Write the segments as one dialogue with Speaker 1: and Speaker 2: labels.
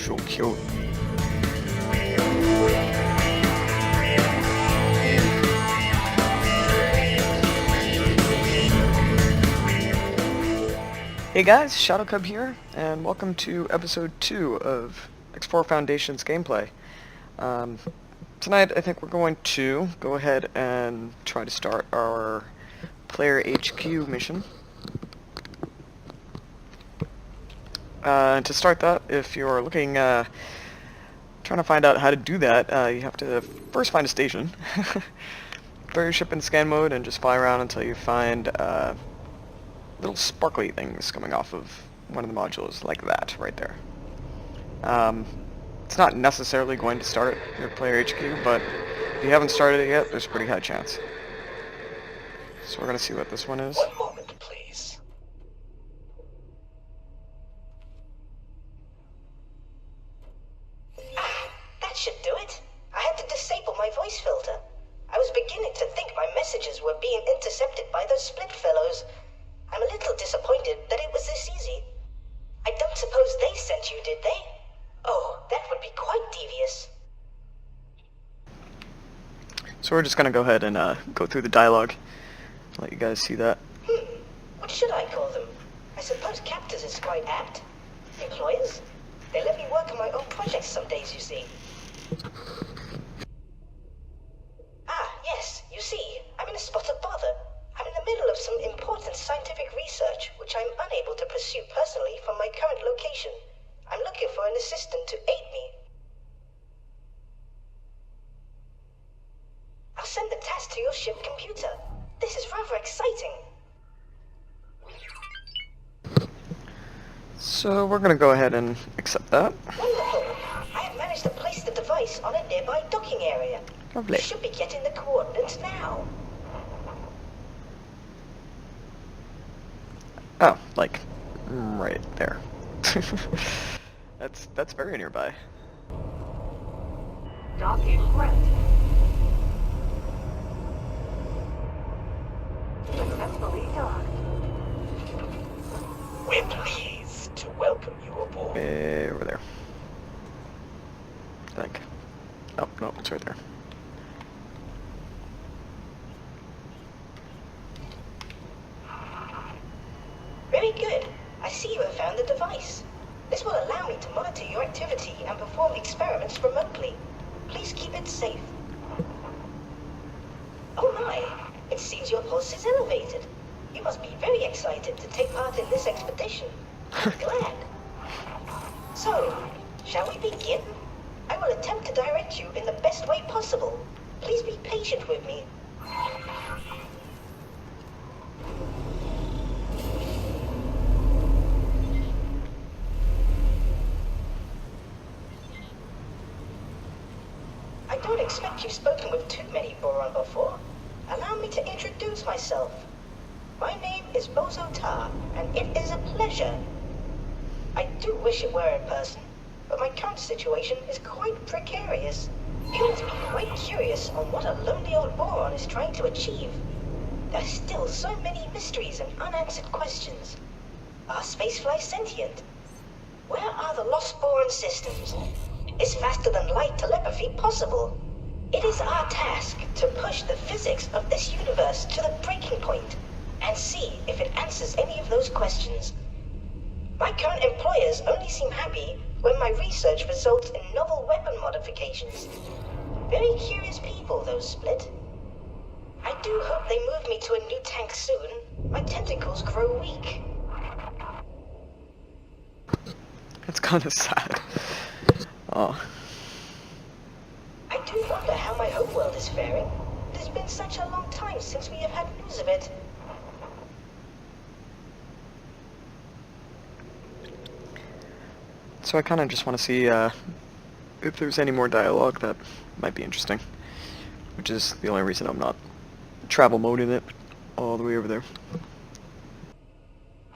Speaker 1: so cute. Hey guys, Shadowcub here, and welcome to episode 2 of X4 Foundation's gameplay. Tonight I think we're going to go ahead and try to start our player HQ mission. To start that, if you're looking, trying to find out how to do that, you have to first find a station. Throw your ship in scan mode and just fly around until you find little sparkly things coming off of one of the modules, like that, right there. It's not necessarily going to start your player HQ, but if you haven't started it yet, there's a pretty high chance. So we're going to see what this one is.
Speaker 2: One moment, please. That should do it. I had to disable my voice filter. I was beginning to think my messages were being intercepted by those split fellows. I'm a little disappointed that it was this easy. I don't suppose they sent you, did they? Oh, that would be quite devious.
Speaker 1: So we're just going to go ahead and go through the dialogue. Let you guys see that.
Speaker 2: What should I call them? I suppose captors is quite apt. Employers? They let me work on my own projects some days, you see. Ah, yes, you see, I'm in a spot of bother. I'm in the middle of some important scientific research, which I'm unable to pursue personally from my current location. I'm looking for an assistant to aid me. I'll send the task to your ship computer. This is rather exciting.
Speaker 1: So we're going to go ahead and accept that.
Speaker 2: Wonderful. I have managed to place the device on a nearby docking area.
Speaker 1: Lovely.
Speaker 2: You should be getting the coordinates now.
Speaker 1: Oh, like, right there. That's very nearby.
Speaker 2: Docking right. Successfully docked. We're pleased to welcome you aboard.
Speaker 1: Way over there. I think. Oh, no, it's right there.
Speaker 2: Very good. I see you have found the device. This will allow me to monitor your activity and perform experiments remotely. Please keep it safe. Oh my, it seems your pulse is elevated. You must be very excited to take part in this expedition. I'm glad. So, shall we begin? I will attempt to direct you in the best way possible. Please be patient with me. I don't expect you've spoken with too many Boron before. Allow me to introduce myself. My name is Bozo Tar, and it is a pleasure. I do wish it were in person, but my current situation is quite precarious. You must be quite curious on what a lonely old Boron is trying to achieve. There are still so many mysteries and unanswered questions. Are spaceflies sentient? Where are the lost Boron systems? Is faster than light telepathy possible? It is our task to push the physics of this universe to the breaking point and see if it answers any of those questions. My current employers only seem happy when my research results in novel weapon modifications. Very curious people, those Split. I do hope they move me to a new tank soon. My tentacles grow weak.
Speaker 1: It's kind of sad. Oh.
Speaker 2: I do wonder how my homeworld is faring. It has been such a long time since we have had news of it.
Speaker 1: So I kind of just want to see if there's any more dialogue that might be interesting. Which is the only reason I'm not travel moding it all the way over there.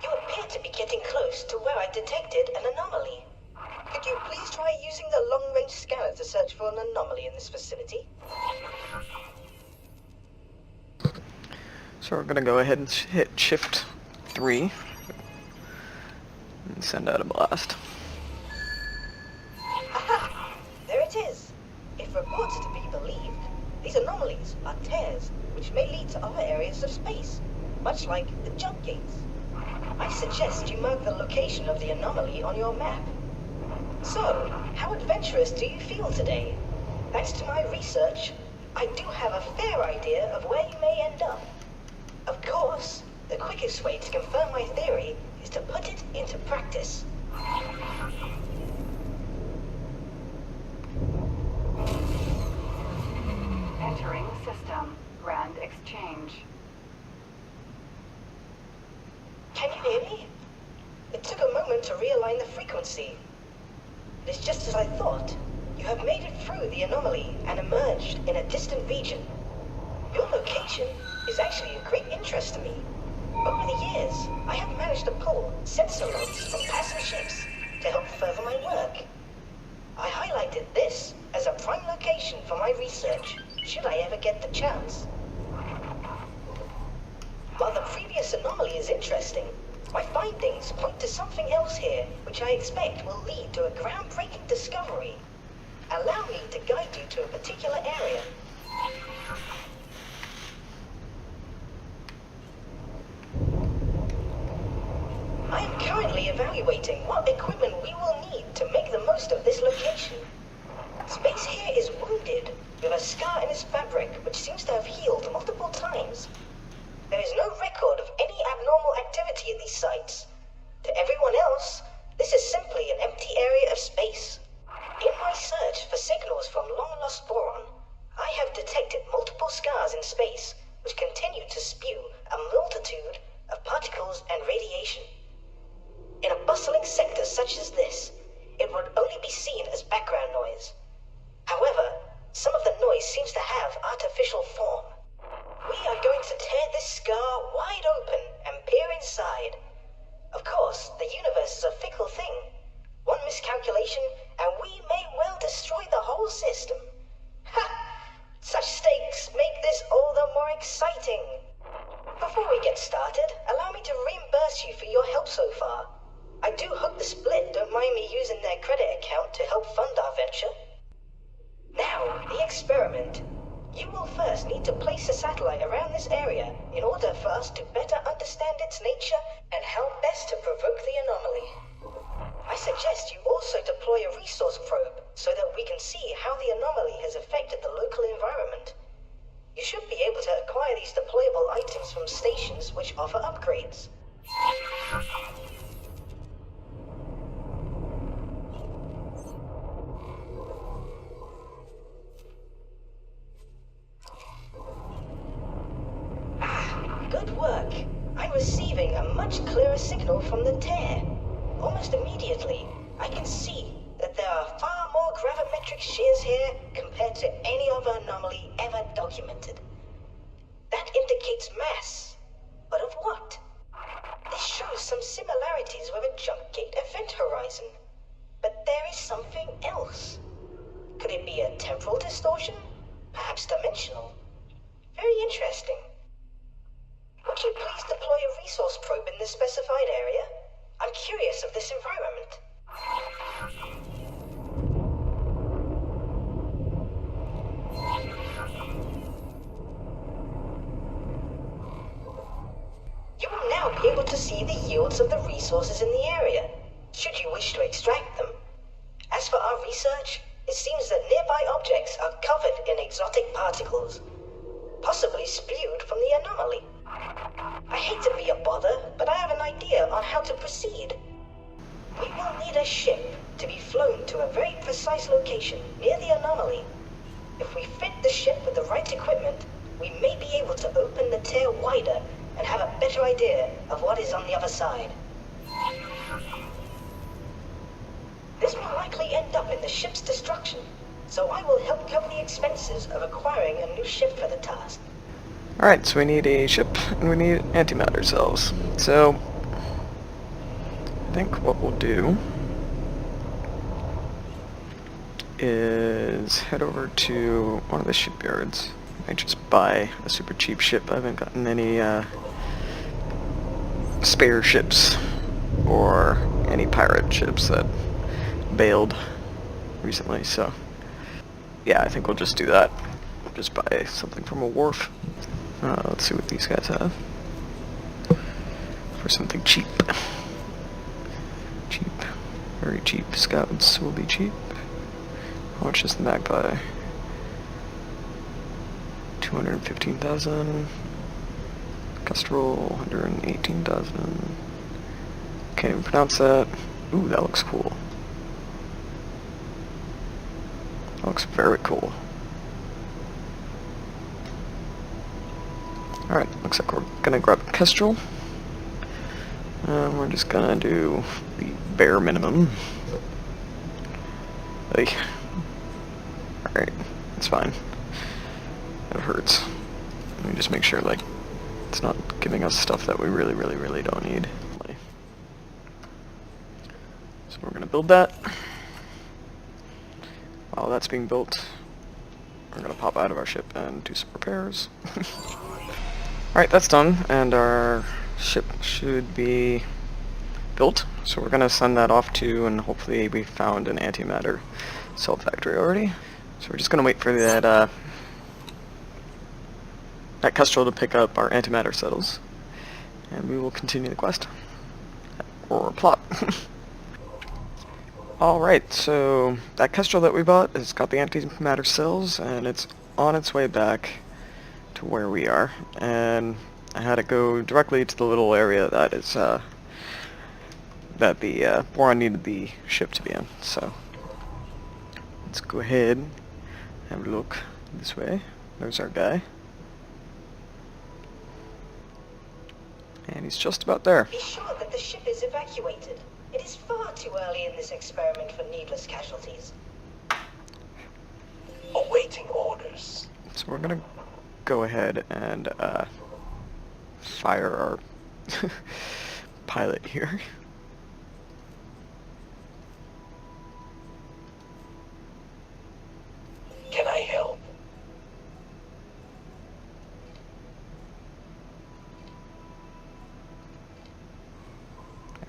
Speaker 2: You appear to be getting close to where I detected an anomaly. Could you please try using the long-range scanner to search for an anomaly in this facility?
Speaker 1: So we're going to go ahead and hit Shift 3 and send out a blast.
Speaker 2: courts to be believed, these anomalies are tears which may lead to other areas of space, much like the jump gates. I suggest you mark the location of the anomaly on your map. So, how adventurous do you feel today? Thanks to my research, I do have a fair idea of where you may end up. Of course, the quickest way to confirm my theory is to put it into practice.
Speaker 3: Entering system. Grand exchange.
Speaker 2: Can you hear me? It took a moment to realign the frequency. It is just as I thought. You have made it through the anomaly and emerged in a distant region. Your location is actually of great interest to me. Over the years, I have managed to pull sensor logs from passing ships to help further my work. I highlighted this as a prime location for my research, should I ever get the chance. While the previous anomaly is interesting, my findings point to something else here, which I expect will lead to a groundbreaking discovery. Allow me to guide you to a particular area. I am currently evaluating what equipment we will need to make the most of this location. Space here is wounded, with a scar in its fabric which seems to have healed multiple times. There is no record of any abnormal activity at these sites. To everyone else, this is simply an empty area of space. In my search for signals from long-lost boron, I have detected multiple scars in space which continue to spew a multitude of particles and radiation. In a bustling sector such as this, it would only be seen as background noise. However, some of the noise seems to have artificial form. We are going to tear this scar wide open and peer inside. Of course, the universe is a fickle thing. One miscalculation, and we may well destroy the whole system. Ha! Such stakes make this all the more exciting. Before we get started, allow me to reimburse you for your help so far. I do hope the Split don't mind me using their credit account to help fund our venture. Now, the experiment. You will first need to place a satellite around this area in order for us to better understand its nature and how best to provoke the anomaly. I suggest you also deploy a resource probe so that we can see how the anomaly has affected the local environment. You should be able to acquire these deployable items from stations which offer upgrades. Good work. I'm receiving a much clearer signal from the tear. Almost immediately, I can see that there are far more gravimetric shears here compared to any other anomaly ever documented. That indicates mass. But of what? This shows some similarities with a jump gate event horizon. But there is something else. Could it be a temporal distortion? Perhaps dimensional? Very interesting. Would you please deploy a resource probe in this specified area? I'm curious of this environment. You will now be able to see the yields of the resources in the area, should you wish to extract them. As for our research, it seems that nearby objects are covered in exotic particles, possibly spewed from the anomaly. I hate to be a bother, but I have an idea on how to proceed. We will need a ship to be flown to a very precise location near the anomaly. If we fit the ship with the right equipment, we may be able to open the tear wider and have a better idea of what is on the other side. This will likely end up in the ship's destruction, so I will help cover the expenses of acquiring a new ship for the task.
Speaker 1: Alright, so we need a ship, and we need antimatter cells. So, I think what we'll do is head over to one of the shipyards. I just buy a super cheap ship. I haven't gotten any spare ships or any pirate ships that bailed recently, so Yeah, I think we'll just do that. Just buy something from a wharf. Let's see what these guys have. For something cheap. Cheap. Very cheap. Scouts will be cheap. How much is the magpie? 215,000. Kestrel, 118,000. Can't even pronounce that. Ooh, that looks cool. That looks very cool. Alright, looks like we're gonna grab a Kestrel. And we're just gonna do the bare minimum. Like, alright, it's fine. It hurts. Let me just make sure, like, it's not giving us stuff that we really, really, really don't need. So we're gonna build that. While that's being built, we're gonna pop out of our ship and do some repairs. Alright, that's done, and our ship should be built. So we're gonna send that off to, and hopefully we found an antimatter cell factory already. So we're just gonna wait for that that Kestrel to pick up our antimatter cells, and we will continue the quest. Or plot. Alright, so that Kestrel that we bought has got the antimatter cells, and it's on its way back to where we are. And I had it go directly to the little area that is, that the boron needed the ship to be in. So let's go ahead and have a look this way. There's our guy. And he's just about there.
Speaker 2: Be sure that the ship is evacuated. It is far too early in this experiment for needless casualties. Awaiting orders.
Speaker 1: So we're gonna go ahead and fire our pilot here.
Speaker 2: Can I help?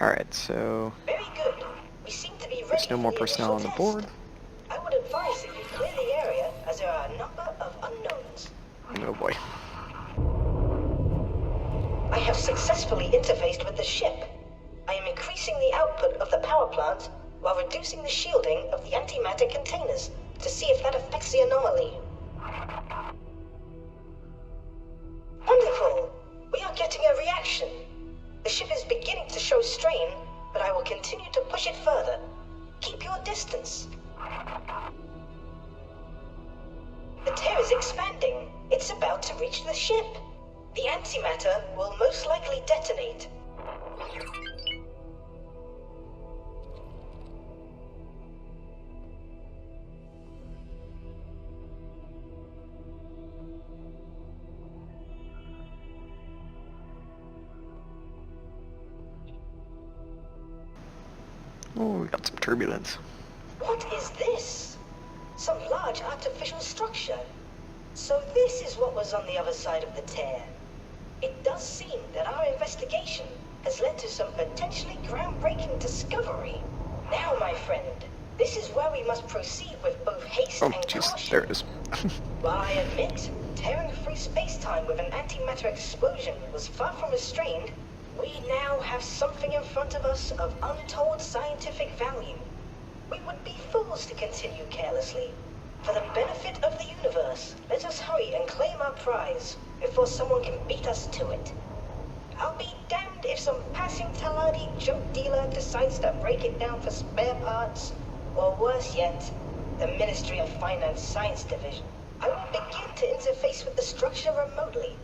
Speaker 1: Alright, so
Speaker 2: Very good. We seem to be ready.
Speaker 1: there's no more
Speaker 2: for the
Speaker 1: personnel on the
Speaker 2: initial
Speaker 1: board.
Speaker 2: test. I would advise that you clear the area, as there are a number of unknowns.
Speaker 1: Oh boy.
Speaker 2: I have successfully interfaced with the ship. I am increasing the output of the power plant while reducing the shielding of the antimatter containers to see if that affects the anomaly. Wonderful! We are getting a reaction. The ship is beginning to show strain, but I will continue to push it further. Keep your distance. The tear is expanding. It's about to reach the ship. The antimatter will most likely detonate.
Speaker 1: Oh, we got some turbulence.
Speaker 2: What is this? Some large artificial structure. So this is what was on the other side of the tear. It does seem that our investigation has led to some potentially groundbreaking discovery. Now, my friend, this is where we must proceed with both haste
Speaker 1: Oh,
Speaker 2: and
Speaker 1: jeez,
Speaker 2: caution.
Speaker 1: there it is.
Speaker 2: While I admit, tearing through space-time with an antimatter explosion was far from restrained, we now have something in front of us of untold scientific value. We would be fools to continue carelessly. For the benefit of the universe, let us hurry and claim our prize before someone can beat us to it. I'll be damned if some passing Taladi joke dealer decides to break it down for spare parts, or worse yet, the Ministry of Finance Science Division. I will begin to interface with the structure remotely.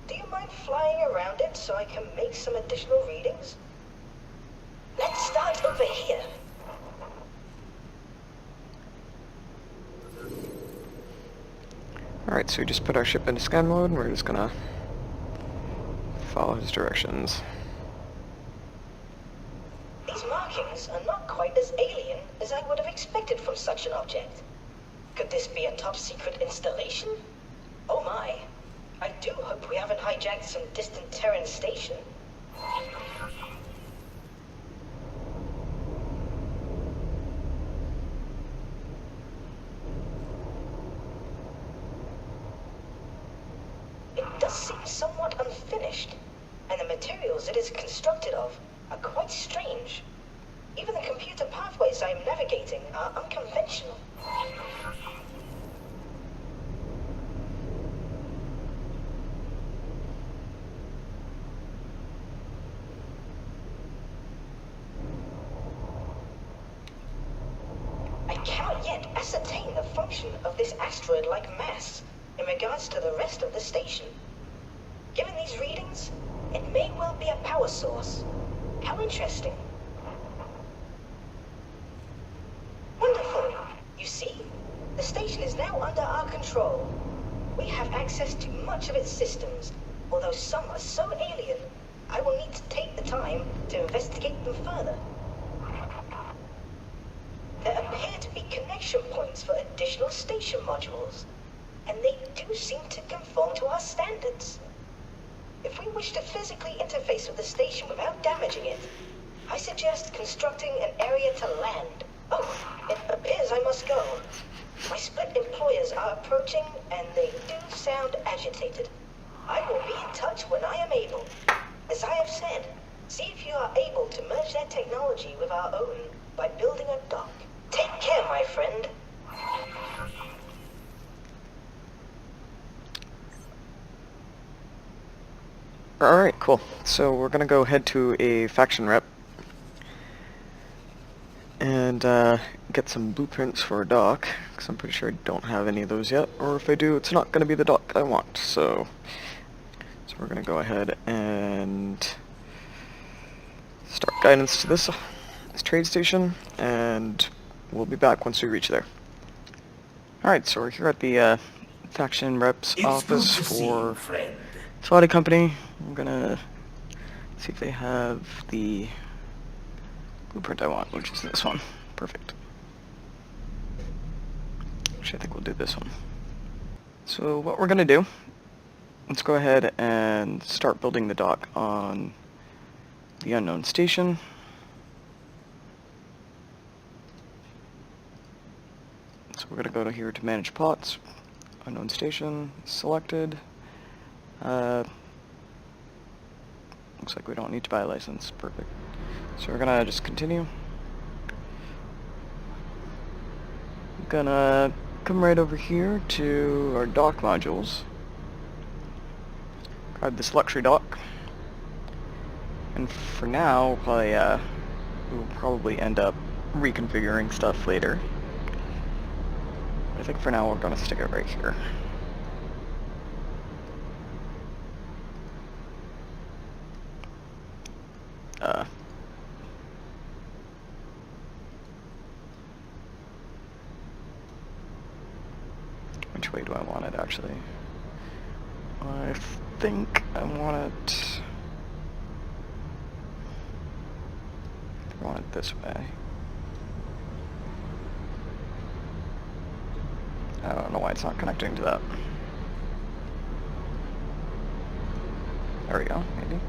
Speaker 2: Do you mind flying around it so I can make some additional readings? Let's start over here.
Speaker 1: Alright, so we just put our ship into scan mode, and we're just gonna follow his directions.
Speaker 2: These markings are not quite as alien as I would have expected from such an object. Could this be a top-secret installation? Oh my. I do hope we haven't hijacked some distant Terran station. somewhat unfinished, and the materials it is constructed of are quite strange. Even the computer pathways I am navigating are unconventional. I cannot yet ascertain the function of this asteroid-like mass in regards to the rest of the station. Given these readings, it may well be a power source. How interesting. Wonderful. You see, the station is now under our control. We have access to much of its systems, although some are so alien, I will need to take the time to investigate them further. There appear to be connection points for additional station modules, and they do seem to conform to our standards. If we wish to physically interface with the station without damaging it, I suggest constructing an area to land. Oh, it appears I must go. My split employers are approaching, and they do sound agitated. I will be in touch when I am able. As I have said, see if you are able to merge their technology with our own by building a dock. Take care, my friend.
Speaker 1: Alright, cool. So we're gonna go head to a faction rep and get some blueprints for a dock, because I'm pretty sure I don't have any of those yet, or if I do, it's not gonna be the dock I want. So we're gonna go ahead and start guidance to this trade station, and we'll be back once we reach there. Alright, so we're here at the faction reps office for Saudi company. I'm gonna see if they have the blueprint I want, which is this one. Perfect. Actually, I think we'll do this one. So what we're gonna do, let's go ahead and start building the dock on the unknown station. So we're gonna go to here to manage pots, unknown station, selected. Looks like we don't need to buy a license. Perfect. So we're gonna just continue. I'm gonna come right over here to our dock modules. Grab this luxury dock. And for now, we'll probably end up reconfiguring stuff later. I think for now we're gonna stick it right here. Which way do I want it, actually? I think I want it... I want it this way. I don't know why it's not connecting to that. There we go, maybe.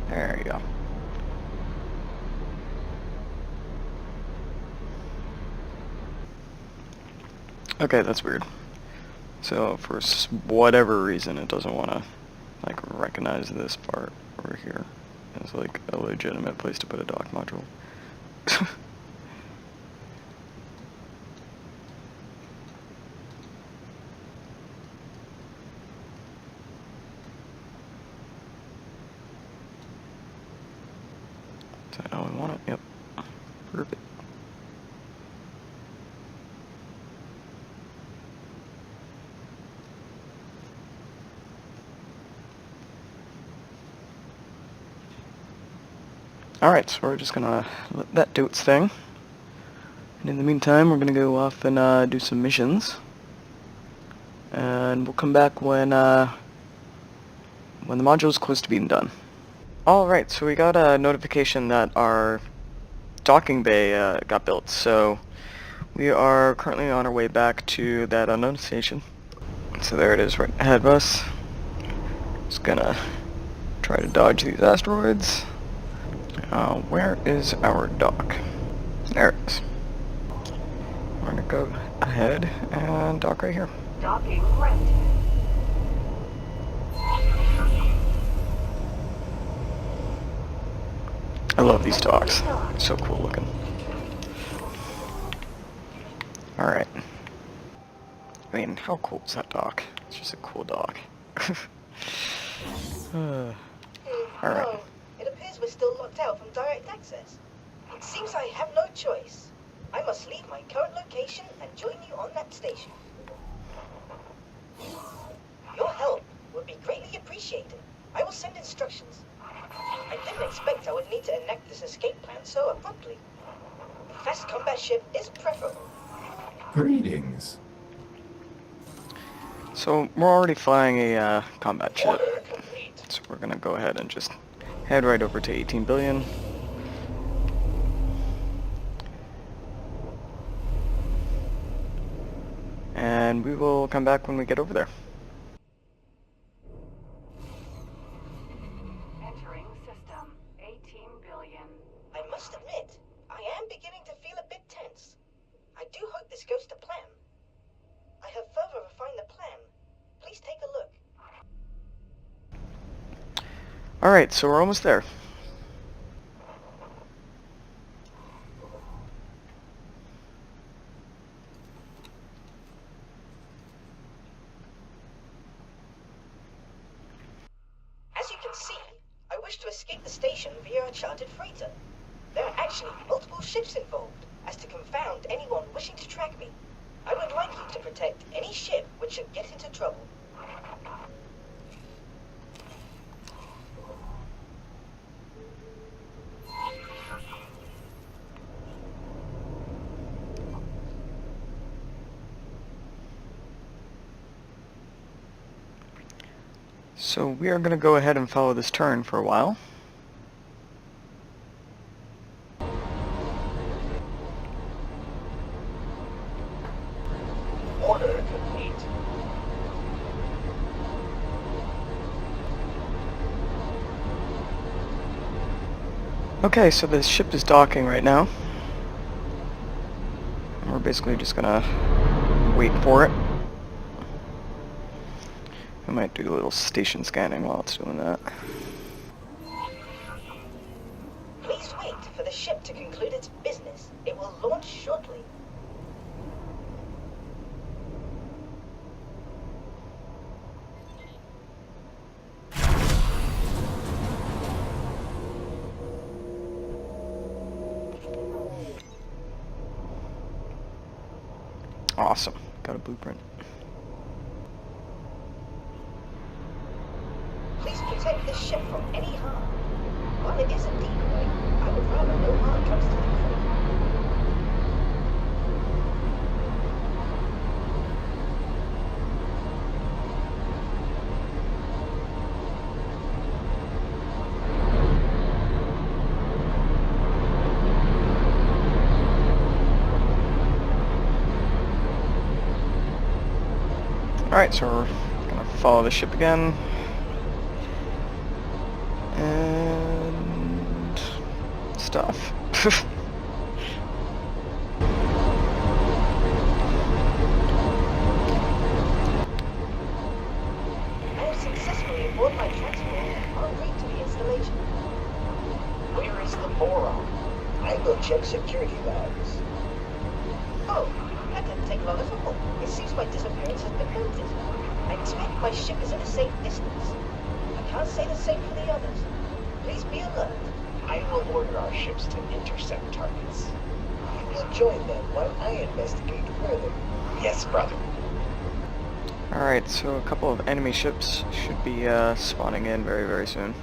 Speaker 1: There you go. Okay, that's weird. So for whatever reason, it doesn't want to like recognize this part over here as like a legitimate place to put a dock module. Is that how we want it? Yep. Perfect. Alright, so we're just gonna let that do its thing. And in the meantime, we're gonna go off and do some missions. And we'll come back when the module is close to being done. Alright, so we got a notification that our docking bay got built, so we are currently on our way back to that unknown station. So there it is right ahead of us. Just gonna try to dodge these asteroids. Where is our dock? There it is. We're gonna go ahead and dock right here.
Speaker 3: Docking right.
Speaker 1: I love these dogs. They're so cool looking. Alright. I mean, how cool is that dog? It's just a cool dog. Alright.
Speaker 2: Oh, it appears we're still locked out from direct access. It seems I have no choice. I must leave my current location and join you on that station. Your help would be greatly appreciated. I will send instructions. I didn't expect I would need to enact this escape plan so abruptly. A fast combat ship is preferable.
Speaker 4: Greetings.
Speaker 1: So, we're already flying a combat ship. So we're gonna go ahead and just head right over to 18 billion. And we will come back when we get over there.
Speaker 3: Entering system. 18 billion.
Speaker 2: I must admit, I am beginning to feel a bit tense. I do hope this goes to plan. I have further refined the plan. Please take a look.
Speaker 1: Alright, so we're almost there.
Speaker 2: As you can see, I wish to escape the station via a chartered freighter. There are actually multiple ships involved, as to confound anyone wishing to track me. I would like you to protect any ship which should get into trouble.
Speaker 1: So we are gonna go ahead and follow this turn for a while.
Speaker 2: Order complete.
Speaker 1: Okay, so the ship is docking right now. And we're basically just gonna wait for it. I might do a little station scanning while it's doing that.
Speaker 2: Please wait for the ship to conclude its business. It will launch shortly.
Speaker 1: Awesome. Got a blueprint.
Speaker 2: Please protect this ship from any harm. While it is a decoy, I would rather no harm comes to the crew.
Speaker 1: Alright, so we're gonna follow the ship again. And stuff.
Speaker 2: I have successfully aboard my transport en route to the installation. Where is the moron? I will check security logs. Oh, that didn't take long at all. It seems my disappearance has been noticed. I expect my ship is at a safe distance. I can't say the same for the others. Please be alert. I will order our ships to intercept targets. You will join them while I investigate further. Yes, brother.
Speaker 1: Alright, so a couple of enemy ships should be spawning in very, very soon.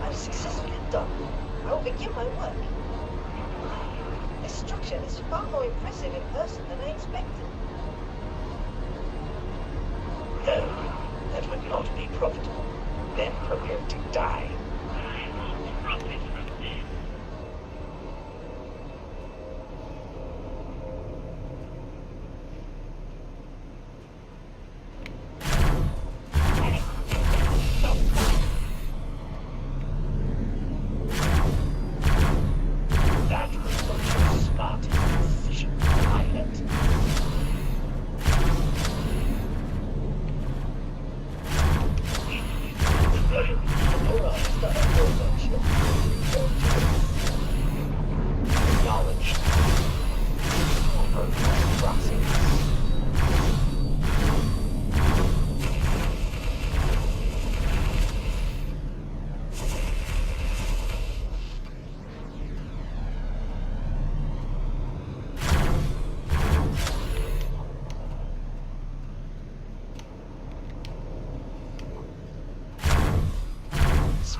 Speaker 2: I've successfully docked. I will begin my work. This structure is far more impressive in person than I expected. No, that would not be profitable. Then prepare to die. That was such a smart decision, pilot.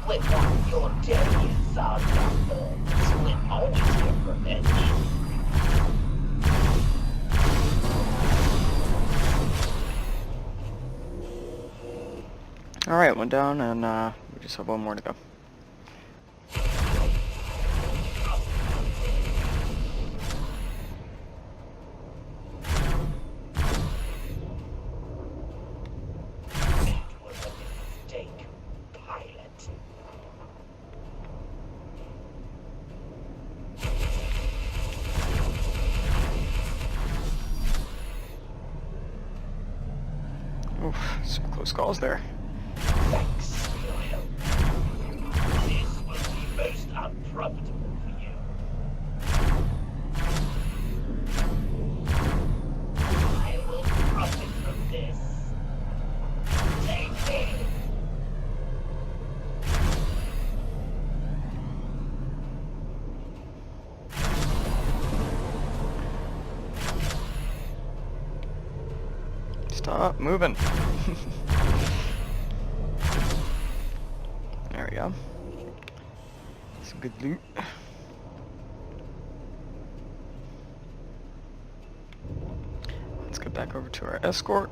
Speaker 5: Without your dirty Shadowcub birds, we'll always get revenge.
Speaker 1: Alright, one down, and we just have one more to go.
Speaker 5: That was a mistake, pilot.
Speaker 1: Oof, some close calls there.
Speaker 5: Thanks for your help. This will be most unprofitable for you. I will profit from this. Take me.
Speaker 1: Stop moving. There we go. Some good loot. Let's get back over to our escort.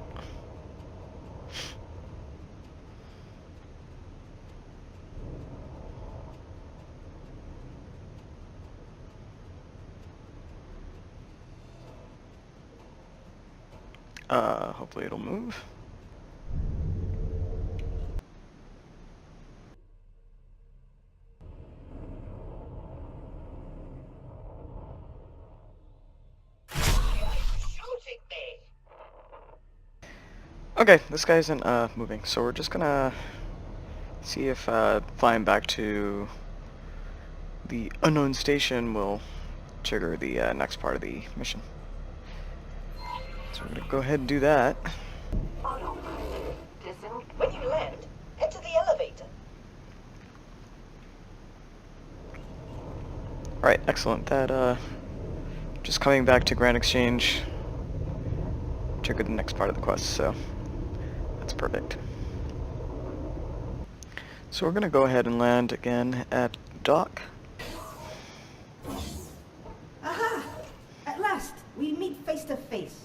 Speaker 1: Hopefully it'll move.
Speaker 5: Shooting me.
Speaker 1: Okay, this guy isn't moving, so we're just gonna see if flying back to the unknown station will trigger the next part of the mission. So we're gonna go ahead and do that.
Speaker 2: When you land, enter the elevator.
Speaker 1: Alright, excellent. That just coming back to Grand Exchange triggered the next part of the quest, so that's perfect. So we're gonna go ahead and land again at dock.
Speaker 6: Aha! At last, we meet face to face.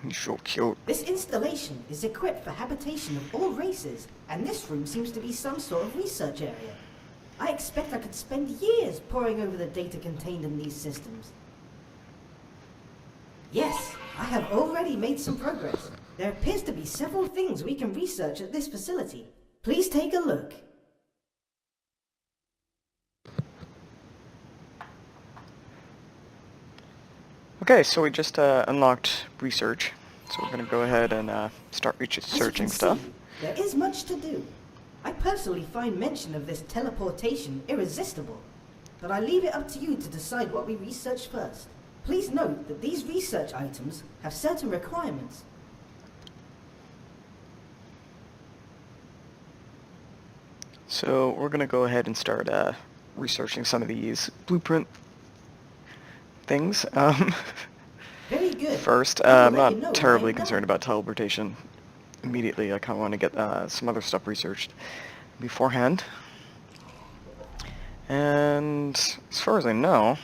Speaker 1: He's so cute.
Speaker 6: This installation is equipped for habitation of all races, and this room seems to be some sort of research area. I expect I could spend years poring over the data contained in these systems. Yes, I have already made some progress. There appears to be several things we can research at this facility. Please take a look.
Speaker 1: Okay, so we just unlocked research, so we're gonna go ahead and start
Speaker 6: As you
Speaker 1: researching
Speaker 6: can
Speaker 1: stuff.
Speaker 6: see, there is much to do. I personally find mention of this teleportation irresistible, but I leave it up to you to decide what we research first. Please note that these research items have certain requirements.
Speaker 1: So we're gonna go ahead and start researching some of these blueprint things.
Speaker 6: Very good.
Speaker 1: First,
Speaker 6: I
Speaker 1: I'm
Speaker 6: will let you know
Speaker 1: not
Speaker 6: when
Speaker 1: terribly
Speaker 6: I'm done.
Speaker 1: concerned about teleportation immediately. I kind of want to get some other stuff researched beforehand. And as far as I know,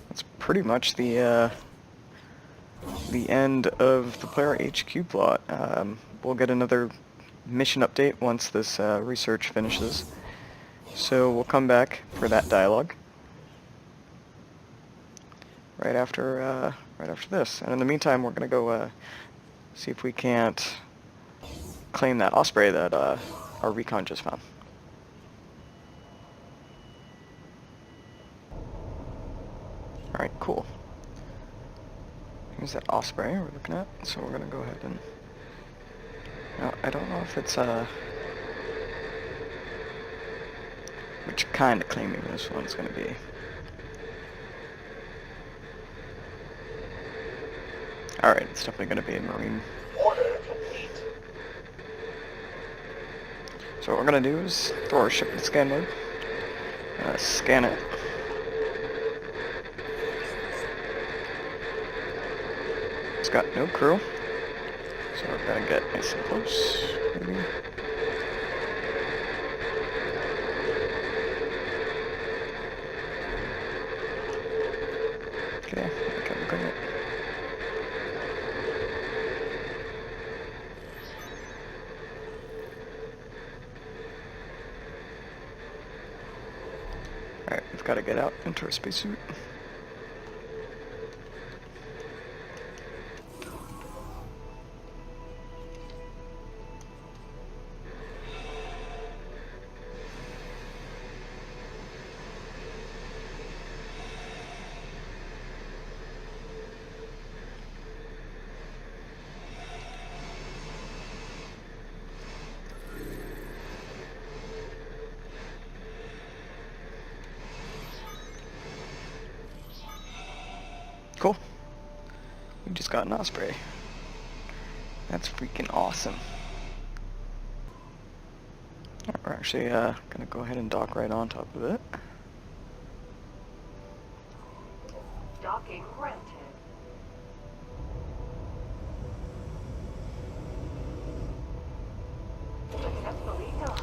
Speaker 1: that's pretty much the end of the player HQ plot. We'll get another mission update once this research finishes. So we'll come back for that dialogue right after this. And in the meantime, we're gonna go see if we can't claim that osprey that our recon just found. All right, cool. Here's that osprey we're looking at. So we're gonna go ahead and. Now, I don't know if it's which kind of claiming this one's gonna be. Alright, it's definitely gonna be a marine.
Speaker 5: Order complete.
Speaker 1: So what we're gonna do is throw our ship in scan mode, scan it. It's got no crew, So we're gonna get nice and close, maybe. Okay, okay, bring it. Alright, we've got to get out into our spacesuit. Cool. We just got an osprey. That's freaking awesome. Alright, we're actually gonna go ahead and dock right on top of it.
Speaker 3: Docking granted. Successfully done.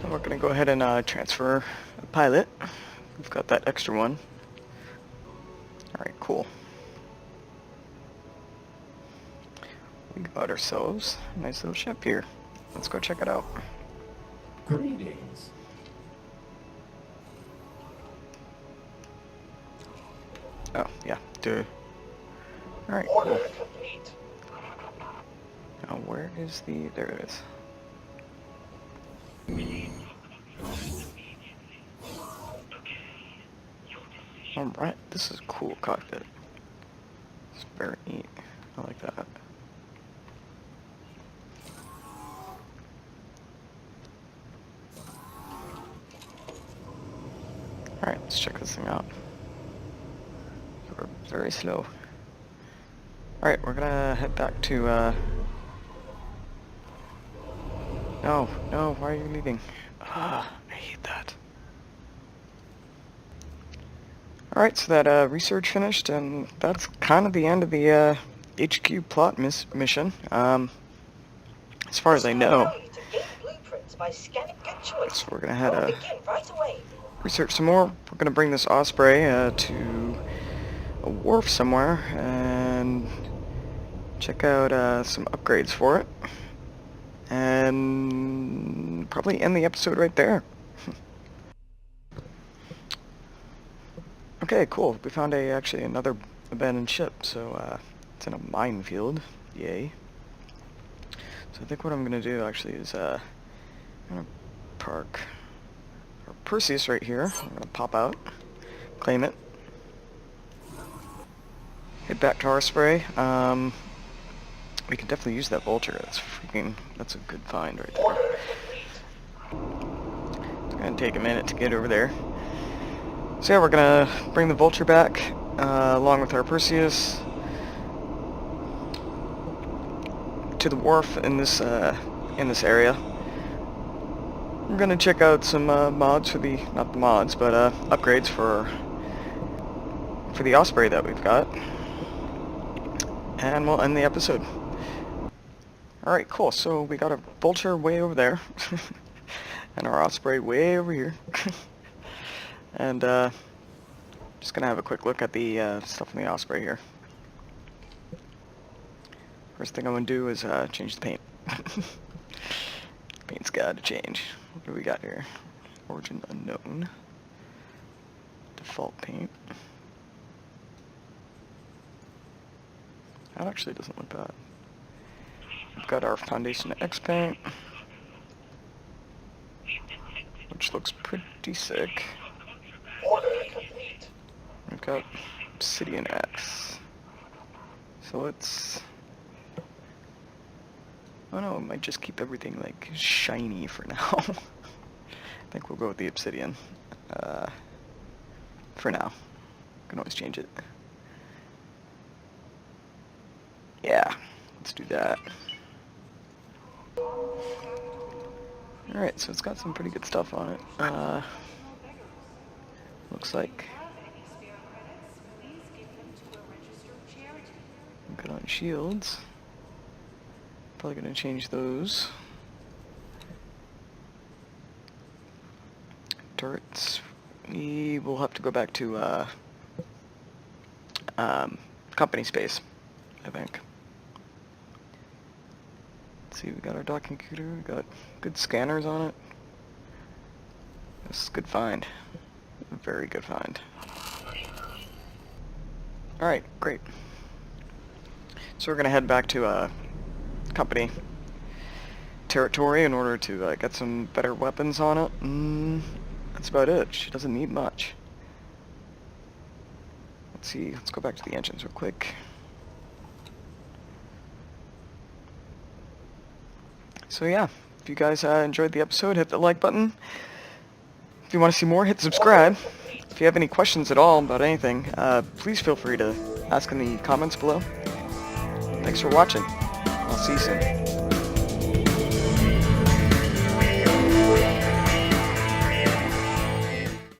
Speaker 1: And we're gonna go ahead and transfer a pilot. We've got that extra one. Alright, cool. We got ourselves a nice little ship here. Let's go check it out.
Speaker 4: Greetings.
Speaker 1: Oh, yeah, duh. Alright,
Speaker 5: Order
Speaker 1: cool.
Speaker 5: complete.
Speaker 1: Now, where is the... there it is. Alright, this is a cool cockpit. It's very neat. I like that. Alright, let's check this thing out. We're very slow. Alright, we're gonna head back to, No, no, why are you leaving? Ah, I hate that. Alright, so that, research finished, and that's kind of the end of the, HQ plot mission. As far as I know.
Speaker 2: Allow you to gain blueprints by scanning good choice.
Speaker 1: So we're gonna head,
Speaker 2: We'll begin right away.
Speaker 1: research some more. We're gonna bring this osprey to a wharf somewhere and check out some upgrades for it, and probably end the episode right there. Okay, cool. We found actually another abandoned ship, so it's in a minefield. Yay. So I think what I'm gonna do actually is I'm gonna park our Perseus right here. I'm gonna pop out, claim it, head back to our spray. We can definitely use that vulture. That's a good find right there. It's gonna take a minute to get over there. So yeah, we're gonna bring the vulture back along with our Perseus to the wharf in this area. We're gonna check out some mods for the, not the mods, but upgrades for the osprey that we've got, and we'll end the episode. Alright, cool. So we got a vulture way over there, and our osprey way over here. And just gonna have a quick look at the stuff in the osprey here. First thing I'm gonna do is change the paint. Paint's gotta change. What do we got here? Origin unknown. Default paint. That actually doesn't look bad. We've got our Foundation X paint, which looks pretty sick.
Speaker 5: Order complete.
Speaker 1: We've got Obsidian X. So let's... oh no, it might just keep everything like shiny for now. I think we'll go with the Obsidian. For now. Can always change it. Yeah, let's do that. Alright, so it's got some pretty good stuff on it. Looks like good on shields. probably going to change those. Turrets. We will have to go back to company space, I think. Let's see, we got our docking computer, we got good scanners on it. This is a good find. A very good find. Alright, great. So we're gonna head back to company territory in order to get some better weapons on it. That's about it. She doesn't need much. Let's see, let's go back to the engines real quick. So yeah, if you guys enjoyed the episode, hit the like button. If you want to see more, hit subscribe. If you have any questions at all about anything, please feel free to ask in the comments below. Thanks for watching. I'll see you soon.